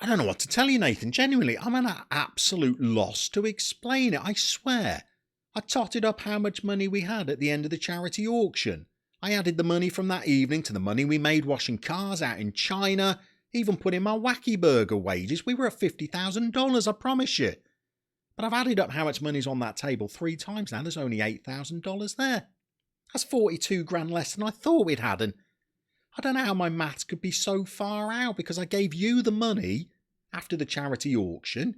I don't know what to tell you, Nathan. Genuinely, I'm at an absolute loss to explain it, I swear. I totted up how much money we had at the end of the charity auction. I added the money from that evening to the money we made washing cars out in China, even put in my wacky burger wages. We were at $50,000, I promise you. But I've added up how much money's on that table 3 times now. There's only $8,000 there. That's 42 grand less than I thought we'd had, and I don't know how my maths could be so far out, because I gave you the money after the charity auction.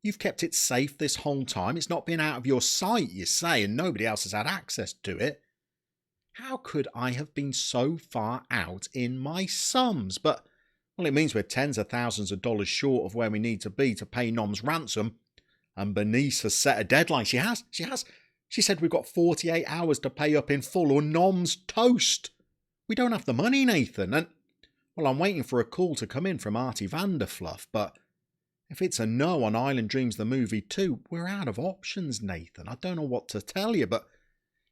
You've kept it safe this whole time. It's not been out of your sight, you say, and nobody else has had access to it. How could I have been so far out in my sums? But, well, it means we're tens of thousands of dollars short of where we need to be to pay Nom's ransom. And Bernice has set a deadline. She has. She said we've got 48 hours to pay up in full or Nom's toast. We don't have the money, Nathan. And, well, I'm waiting for a call to come in from Artie Vanderfluff, but if it's a no on Island Dreams the Movie 2, we're out of options, Nathan. I don't know what to tell you, but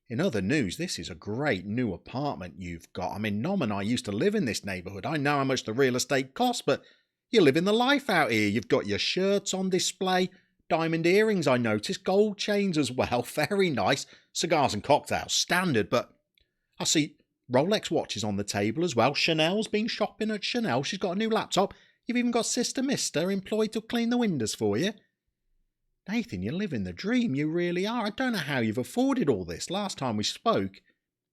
in other news, this is a great new apartment you've got. I mean, Nom and I used to live in this neighbourhood. I know how much the real estate costs, but you're living the life out here. You've got your shirts on display, diamond earrings, I noticed, gold chains as well. Very nice. Cigars and cocktails, standard, but I see Rolex watches on the table as well. Chanel's been shopping at Chanel. She's got a new laptop. You've even got Sister Mister employed to clean the windows for you. Nathan, you're living the dream. You really are. I don't know how you've afforded all this. Last time we spoke,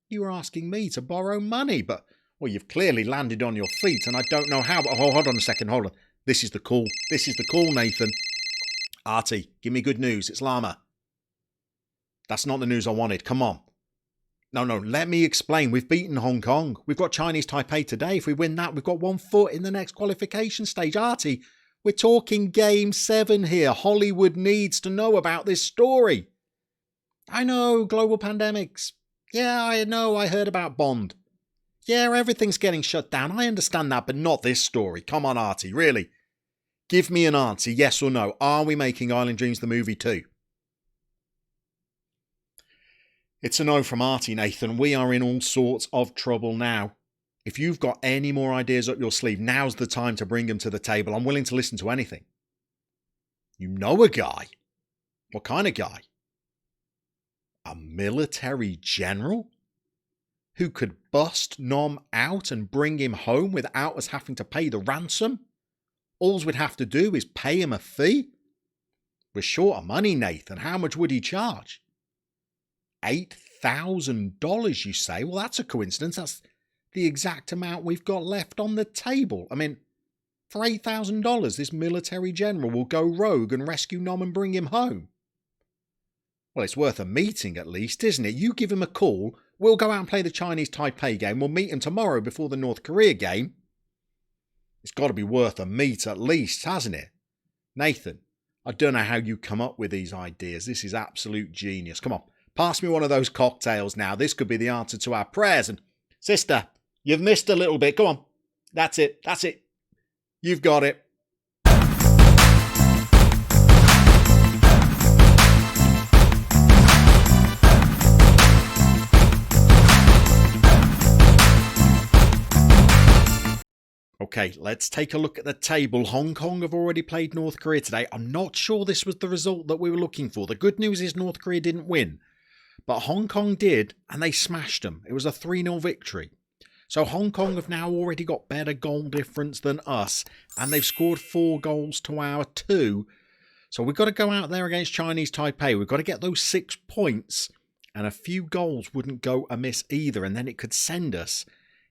you were asking me to borrow money, but, well, you've clearly landed on your feet, and I don't know how. But hold on a second. Hold on. This is the call. This is the call, Nathan. Artie, give me good news. It's Llama. That's not the news I wanted. Come on. No, let me explain. We've beaten Hong Kong. We've got Chinese Taipei today. If we win that, we've got 1 foot in the next qualification stage. Artie, we're talking Game 7 here. Hollywood needs to know about this story. I know, global pandemics. Yeah, I know, I heard about Bond. Yeah, everything's getting shut down. I understand that, but not this story. Come on, Artie, really. Give me an answer, yes or no. Are we making Island Dreams the Movie 2? It's a no from Artie, Nathan. We are in all sorts of trouble now. If you've got any more ideas up your sleeve, now's the time to bring them to the table. I'm willing to listen to anything. You know a guy? What kind of guy? A military general? Who could bust Nom out and bring him home without us having to pay the ransom? All we'd have to do is pay him a fee? We're short of money, Nathan. How much would he charge? $8,000, you say? Well, that's a coincidence. That's the exact amount we've got left on the table. I mean, for $8,000, this military general will go rogue and rescue Nom and bring him home. Well, it's worth a meeting at least, isn't it? You give him a call, we'll go out and play the Chinese Taipei game, we'll meet him tomorrow before the North Korea game. It's got to be worth a meet at least, hasn't it? Nathan, I don't know how you come up with these ideas. This is absolute genius. Come on. Pass me one of those cocktails now. This could be the answer to our prayers. And, sister, you've missed a little bit. Go on. That's it. You've got it. Okay, let's take a look at the table. Hong Kong have already played North Korea today. I'm not sure this was the result that we were looking for. The good news is North Korea didn't win. But Hong Kong did, and they smashed them. It was a 3-0 victory. So Hong Kong have now already got better goal difference than us, and they've scored 4 goals to our 2. So we've got to go out there against Chinese Taipei. We've got to get those 6 points, and a few goals wouldn't go amiss either, and then it could send us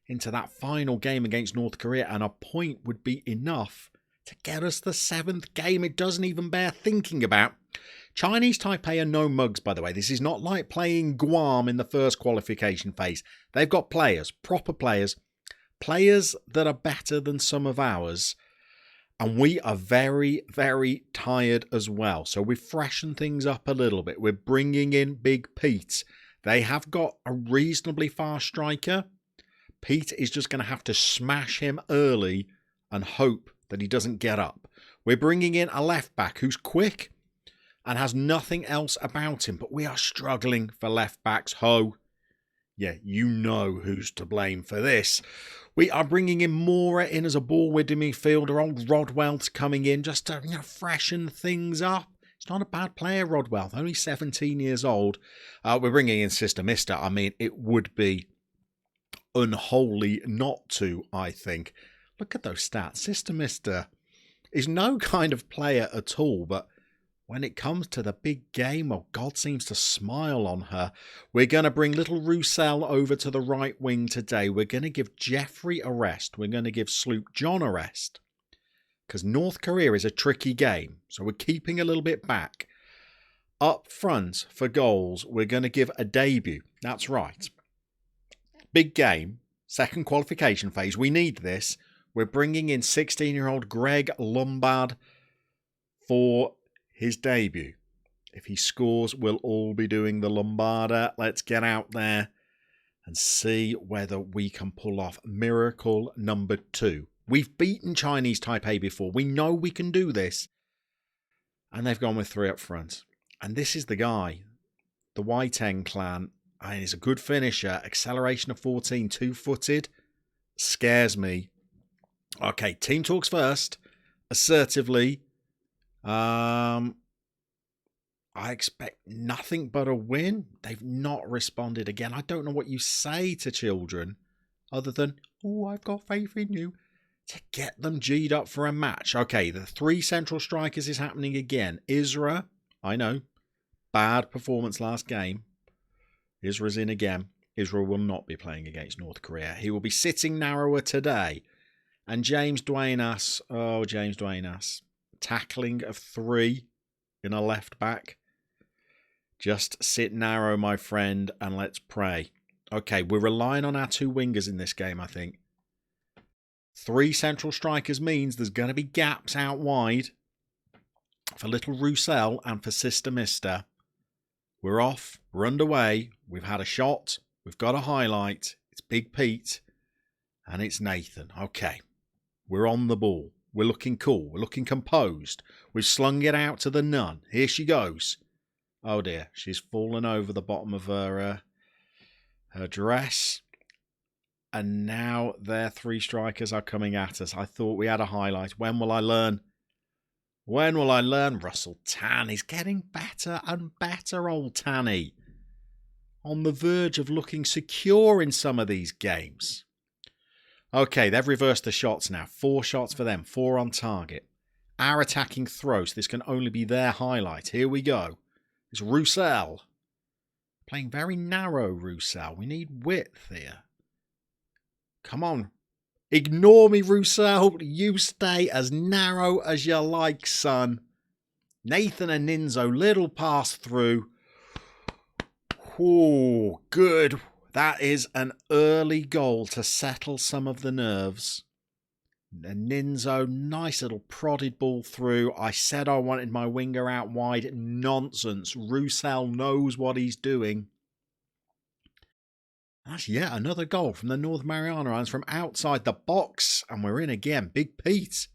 into that final game against North Korea, and a point would be enough to get us the 7th game. It doesn't even bear thinking about. Chinese Taipei are no mugs, by the way. This is not like playing Guam in the first qualification phase. They've got players, proper players that are better than some of ours. And we are very, very tired as well. So we've freshened things up a little bit. We're bringing in Big Pete. They have got a reasonably fast striker. Pete is just going to have to smash him early and hope that he doesn't get up. We're bringing in a left back who's quick and has nothing else about him, but we are struggling for left backs. Ho, Yeah, you know who's to blame for this. We are bringing in Mora in as a ball-winning midfielder. Old Rodwell's coming in just to freshen things up. He's not a bad player, Rodwell. Only 17 years old. We're bringing in Sister Mister. I mean, it would be unholy not to, I think. Look at those stats. Sister Mister is no kind of player at all, but when it comes to the big game, well, God seems to smile on her. We're going to bring little Roussel over to the right wing today. We're going to give Jeffrey a rest. We're going to give Sloop John a rest. Because North Korea is a tricky game, so we're keeping a little bit back. Up front for goals, we're going to give a debut. That's right. Big game, second qualification phase. We need this. We're bringing in 16-year-old Greg Lombard for his debut. If he scores, we'll all be doing the Lombarda. Let's get out there and see whether we can pull off miracle number 2. We've beaten Chinese Taipei before. We know we can do this. And they've gone with 3 up front. And this is the guy, the Whiteng clan. And he's a good finisher. Acceleration of 14, 2-footed. Scares me. Okay, team talks first. Assertively. I expect nothing but a win. They've not responded again. I don't know what you say to children other than, oh, I've got faith in you, to get them G'd up for a match. Okay, the 3 central strikers is happening again. Isra, I know, bad performance last game. Isra's in again. Israel will not be playing against North Korea. He will be sitting narrower today. And James Duenas, James Duenas, tackling of 3 in a left back. Just sit narrow, my friend, and let's pray. Okay, we're relying on our 2 wingers in this game, I think. 3 central strikers means there's going to be gaps out wide for little Roussel and for Sister Mister. We're off. We're underway. We've had a shot. We've got a highlight. It's Big Pete and it's Nathan. Okay, we're on the ball. We're looking cool. We're looking composed. We've slung it out to the nun. Here she goes. Oh dear, she's fallen over the bottom of her dress. And now their 3 strikers are coming at us. I thought we had a highlight. When will I learn? When will I learn? Russell Tan is getting better and better, old Tanny. On the verge of looking secure in some of these games. Okay, they've reversed the shots now. 4 shots for them, 4 on target. Our attacking throws. This can only be their highlight. Here we go. It's Roussel. Playing very narrow, Roussel. We need width here. Come on. Ignore me, Roussel. You stay as narrow as you like, son. Nathan and Ninzo, little pass through. Oh, good. That is an early goal to settle some of the nerves. And Ninzo, nice little prodded ball through. I said I wanted my winger out wide. Nonsense. Roussel knows what he's doing. That's yet another goal from the North Mariana Islands from outside the box. And we're in again. Big Pete.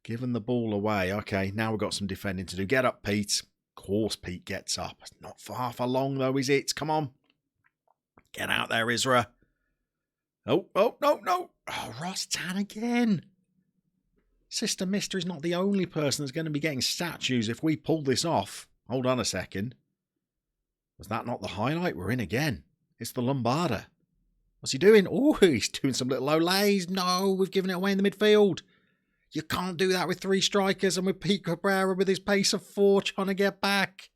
Giving the ball away. Okay, now we've got some defending to do. Get up, Pete. Of course Pete gets up. Not far for long though, is it? Come on. Get out there, Isra. Oh, no. Oh, Ross Tan again. Sister Mister is not the only person that's going to be getting statues if we pull this off. Hold on a second. Was that not the highlight? We're in again. It's the Lombarda. What's he doing? Oh, he's doing some little olays. No, we've given it away in the midfield. You can't do that with 3 strikers and with Pete Cabrera with his pace of 4 trying to get back.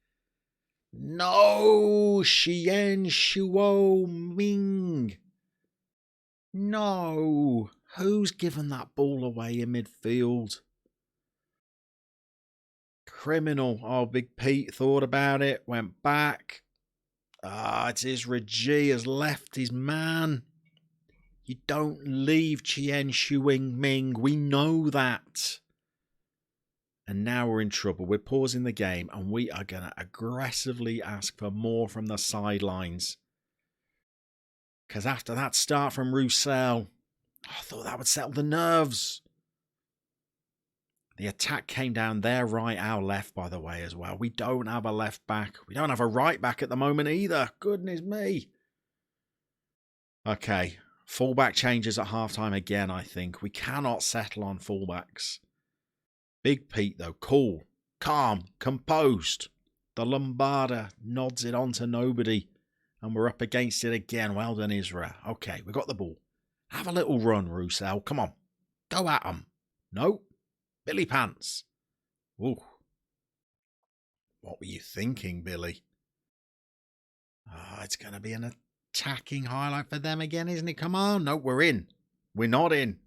No, Xian Shuo Ming. No, who's given that ball away in midfield? Criminal. Oh, Big Pete thought about it, went back. It's Isra G has left his man. You don't leave Chien Shuing Ming. We know that. And now we're in trouble. We're pausing the game and we are going to aggressively ask for more from the sidelines. Because after that start from Roussel, I thought that would settle the nerves. The attack came down their right, our left, by the way, as well. We don't have a left back. We don't have a right back at the moment either. Goodness me. Okay, fullback changes at halftime again, I think. We cannot settle on fullbacks. Big Pete, though, cool, calm, composed. The Lombarda nods it on to nobody. And we're up against it again. Well done, Isra. Okay, we got the ball. Have a little run, Roussel. Come on. Go at 'em. No. Billy Pants. Ooh. What were you thinking, Billy? Oh, it's going to be an attacking highlight for them again, isn't it? Come on. No, we're in. We're not in.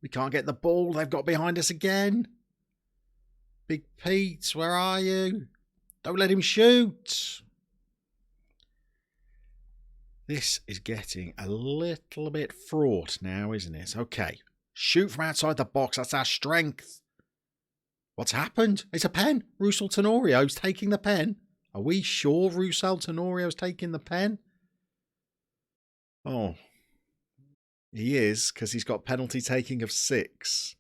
We can't get the ball. They've got behind us again. Big Pete, where are you? Don't let him shoot. This is getting a little bit fraught now, isn't it? Okay. Shoot from outside the box. That's our strength. What's happened? It's a pen. Roussel Tenorio's taking the pen. Are we sure Roussel Tenorio's taking the pen? Oh. He is, because he's got penalty taking of 6.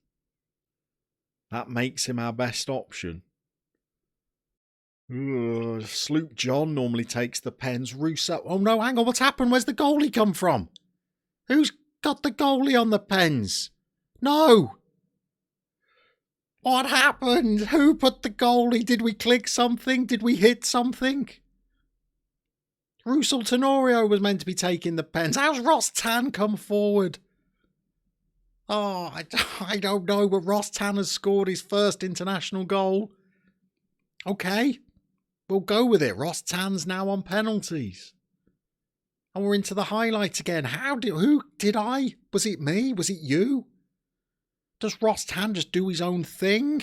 That makes him our best option. Sloop John normally takes the pens. Roussel. Oh no, hang on. What's happened? Where's the goalie come from? Who's got the goalie on the pens? No. What happened? Who put the goalie? Did we click something? Did we hit something? Roussel Tenorio was meant to be taking the pens. How's Ross Tan come forward? Oh, I don't know, but Ross Tan has scored his first international goal. Okay, we'll go with it. Ross Tan's now on penalties. And we're into the highlight again. Who did I? Was it me? Was it you? Does Ross Tan just do his own thing?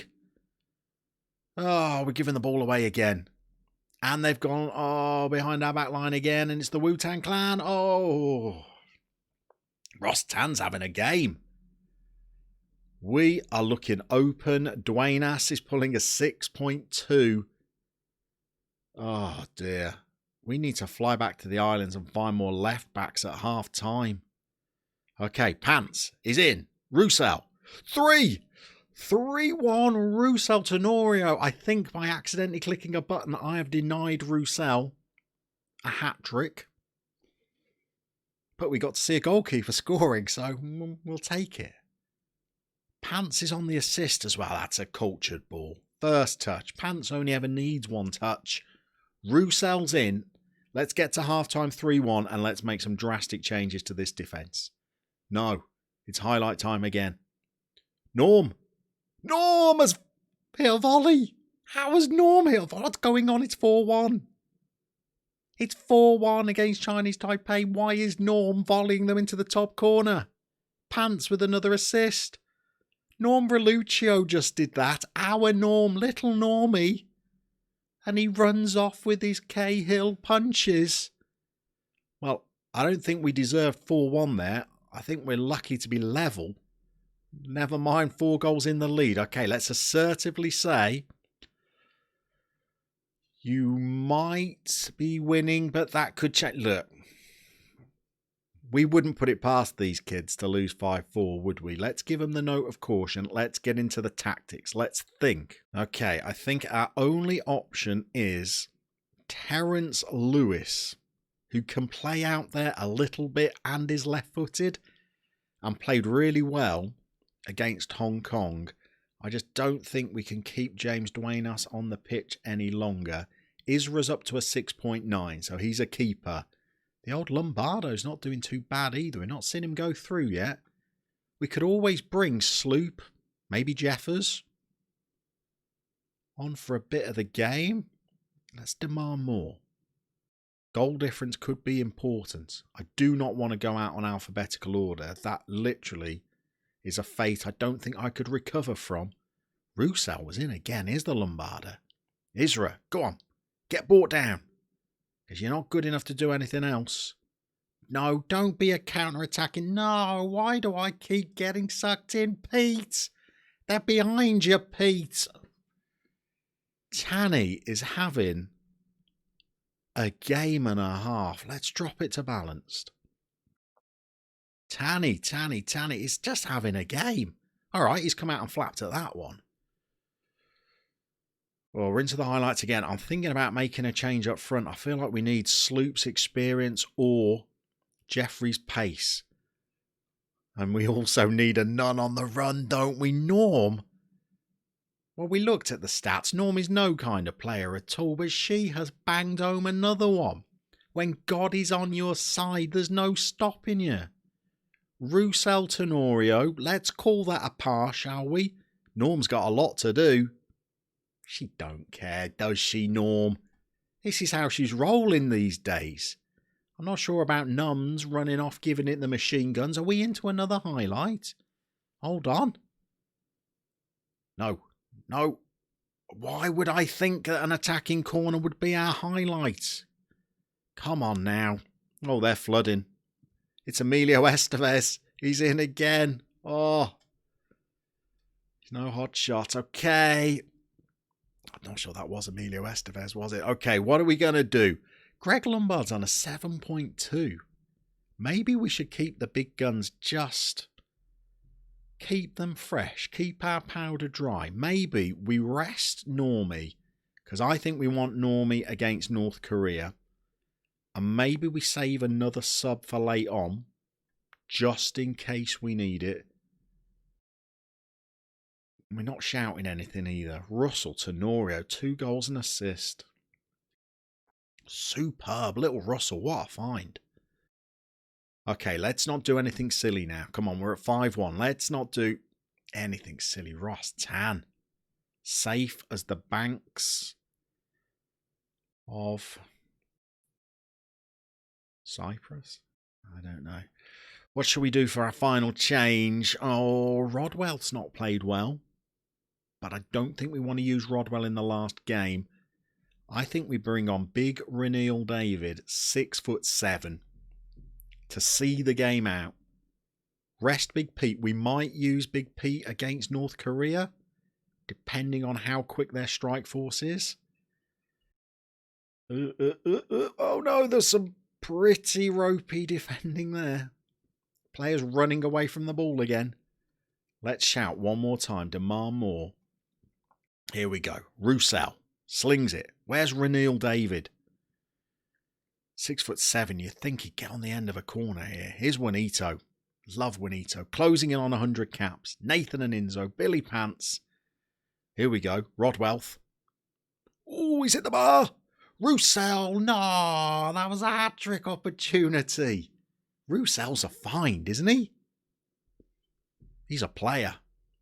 Oh, we're giving the ball away again. And they've gone, behind our back line again. And it's the Wu-Tang Clan. Oh. Ross Tan's having a game. We are looking open. Dwayne Ass is pulling a 6.2. Oh, dear. We need to fly back to the islands and find more left backs at half time. Okay, Pants is in. Roussel. 3-1 Roussel Tenorio. I think by accidentally clicking a button, I have denied Roussel a hat-trick. But we got to see a goalkeeper scoring, so we'll take it. Pants is on the assist as well. That's a cultured ball. First touch. Pants only ever needs one touch. Roussel's in. Let's get to half-time 3-1 and let's make some drastic changes to this defence. No, it's highlight time again. Norm has hit a volley. How has Norm hit a volley? What's going on? It's 4-1. It's 4-1 against Chinese Taipei. Why is Norm volleying them into the top corner? Pants with another assist. Norm Reluccio just did that. Our Norm, little Normie. And he runs off with his Cahill punches. Well, I don't think we deserved 4-1 there. I think we're lucky to be level. Never mind 4 goals in the lead. Okay, let's assertively say you might be winning, but that could change. Look, we wouldn't put it past these kids to lose 5-4, would we? Let's give them the note of caution. Let's get into the tactics. Let's think. Okay, I think our only option is Terence Lewis, who can play out there a little bit and is left-footed and played really well against Hong Kong. I just don't think we can keep James Duenas on the pitch any longer. Isra's up to a 6.9, so he's a keeper. The old Lombardo's not doing too bad either. We're not seeing him go through yet. We could always bring Sloop, maybe Jeffers, on for a bit of the game. Let's demand more. Goal difference could be important. I do not want to go out on alphabetical order. That literally is a fate I don't think I could recover from. Roussel was in again. Here's the Lombarda. Isra, go on. Get brought down. Because you're not good enough to do anything else. No, don't be a counter-attacking. No, why do I keep getting sucked in? Pete! They're behind you, Pete. Tanny is having a game and a half. Let's drop it to balanced. Tanny is just having a game. All right, he's come out and flapped at that one. Well, we're into the highlights again. I'm thinking about making a change up front. I feel like we need Sloop's experience or Jeffrey's pace. And we also need a none on the run, don't we, Norm? Well, we looked at the stats. Norm is no kind of player at all, but she has banged home another one. When God is on your side, there's no stopping you. Roussel Tenorio, let's call that a par, shall we? Norm's got a lot to do. She don't care, does she, Norm? This is how she's rolling these days. I'm not sure about Nums running off giving it the machine guns. Are we into another highlight? Hold on. No. Why would I think that an attacking corner would be our highlight? Come on now. Oh, they're flooding. It's Emilio Estevez. He's in again. Oh. No hot shot. Okay. I'm not sure that was Emilio Estevez, was it? Okay, what are we going to do? Greg Lombard's on a 7.2. Maybe we should keep the big guns just... keep them fresh. Keep our powder dry. Maybe we rest Normie, because I think we want Normie against North Korea. And maybe we save another sub for late on, just in case we need it. We're not shouting anything either. Russell Tenorio, 2 goals and assist. Superb. Little Russell, what a find. Okay, let's not do anything silly now. Come on, we're at 5-1. Let's not do anything silly. Ross Tan. Safe as the banks of Cyprus? I don't know. What shall we do for our final change? Oh, Rodwell's not played well. But I don't think we want to use Rodwell in the last game. I think we bring on Big Renil David, 6'7", to see the game out. Rest Big Pete. We might use Big Pete against North Korea, depending on how quick their strike force is. Oh no, there's some pretty ropey defending there. Players running away from the ball again. Let's shout one more time. Demand more. Here we go. Roussel slings it. Where's Renil David? 6'7". You'd think he'd get on the end of a corner here. Here's Juanito. Love Juanito. Closing in on 100 caps. Nathan and Inzo. Billy Pants. Here we go. Rodwealth. Oh, he's hit the bar. Roussel. No, that was a hat-trick opportunity. Roussel's a find, isn't he? He's a player.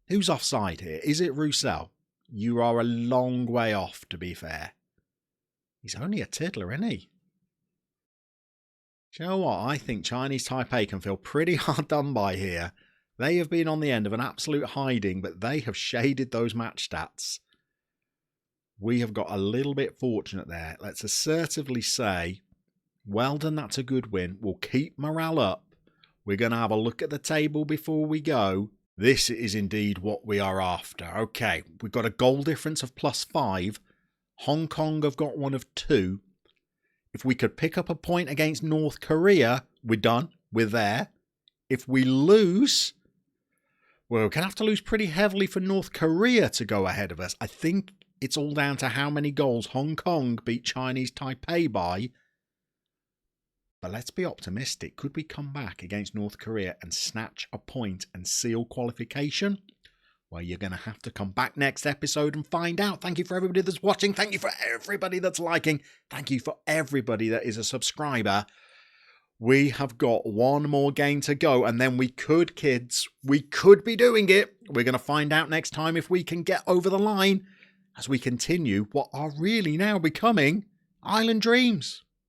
Who's offside here? Is it Roussel? You are a long way off, to be fair. He's only a tiddler, isn't he? Do you know what? I think Chinese Taipei can feel pretty hard done by here. They have been on the end of an absolute hiding, but they have shaded those match stats. We have got a little bit fortunate there. Let's assertively say, well done, that's a good win. We'll keep morale up. We're going to have a look at the table before we go. This is indeed what we are after. Okay, we've got a goal difference of +5. Hong Kong have got one of 2. If we could pick up a point against North Korea, we're done. We're there. If we lose, well, we're going to have to lose pretty heavily for North Korea to go ahead of us. I think it's all down to how many goals Hong Kong beat Chinese Taipei by. But let's be optimistic. Could we come back against North Korea and snatch a point and seal qualification? Well, you're going to have to come back next episode and find out. Thank you for everybody that's watching. Thank you for everybody that's liking. Thank you for everybody that is a subscriber. We have got one more game to go, and then we could, kids, we could be doing it. We're going to find out next time if we can get over the line as we continue what are really now becoming Island Dreams.